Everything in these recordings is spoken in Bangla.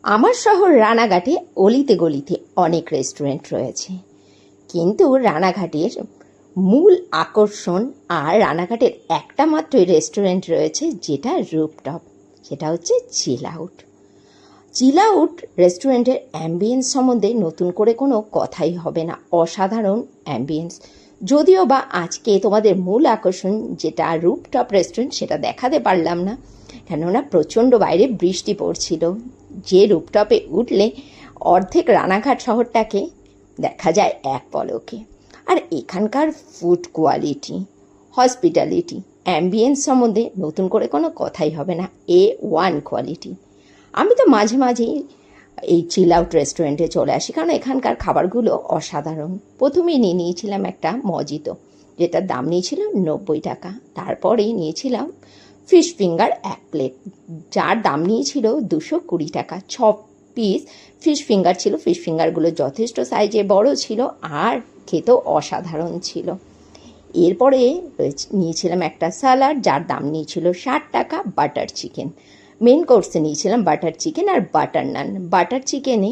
আমার শহর রানাঘাটে অলিতে গলিতে অনেক রেস্টুরেন্ট রয়েছে, কিন্তু রানাঘাটের মূল আকর্ষণ আর রানাঘাটের একটা মাত্রই রেস্টুরেন্ট রয়েছে যেটা রুফটপ, সেটা হচ্ছে চিল আউট। চিল আউট রেস্টুরেন্টের অ্যাম্বিয়েন্স সম্বন্ধে নতুন করে কোনো কথাই হবে না, অসাধারণ অ্যাম্বিয়েন্স। যদিও বা আজকে তোমাদের মূল আকর্ষণ যেটা রুফটপ রেস্টুরেন্ট সেটা দেখাতে পারলাম না, কেননা প্রচণ্ড বাইরে বৃষ্টি পড়ছিল। যে রুফটপে উঠলে অর্ধেক রানাঘাট শহরটাকে দেখা যায় এক পলকে। আর এখানকার ফুড কোয়ালিটি, হসপিটালিটি, অ্যাম্বিয়েন্স সম্বন্ধে নতুন করে কোনো কথাই হবে না, A1 কোয়ালিটি। আমি তো মাঝে মাঝেই এই চিল আউট রেস্টুরেন্টে চলে আসি, কারণ এখানকার খাবারগুলো অসাধারণ। প্রথমেই নিয়েছিলাম একটা মজিতো, যেটার দাম নিয়েছিল 90 টাকা। তারপরেই নিয়েছিলাম ফিশ ফিঙ্গার 1 প্লেট, যার দাম নিয়েছিল 220 টাকা। 6 পিস ফিশ ফিঙ্গার ছিল। ফিশ ফিঙ্গারগুলো যথেষ্ট সাইজে বড় ছিল আর খেতেও অসাধারণ ছিল। এরপরে নিয়েছিলাম একটা স্যালাড, যার দাম নিয়েছিল 60 টাকা। বাটার চিকেন মেন কোর্সে নিয়েছিলাম, বাটার চিকেন আর বাটার নান। বাটার চিকেনে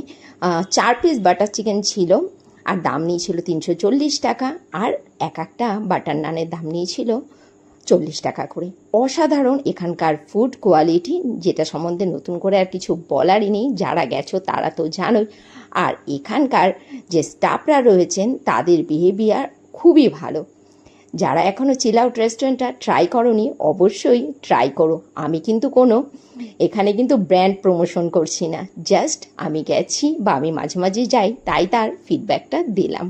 4 পিস বাটার চিকেন ছিল আর দাম নিয়েছিল 340 টাকা, আর একটা বাটার নানের দাম নিয়েছিল 40 টাকা করে। অসাধারণ এখানকার ফুড কোয়ালিটি, যেটা সম্বন্ধে নতুন করে আর কিছু বলারই নেই, যারা গেছো তারা তো জানোই। আর এখানকার যে স্টাফরা রয়েছেন তাদের বিহেভিয়ার খুবই ভালো। যারা এখনও চিল আউট রেস্টুরেন্টটা ট্রাই করোনি, অবশ্যই ট্রাই করো। আমি কিন্তু এখানে কিন্তু ব্র্যান্ড প্রমোশন করছি না, জাস্ট আমি গেছি বা আমি মাঝে মাঝে যাই, তাই তার ফিডব্যাকটা দিলাম।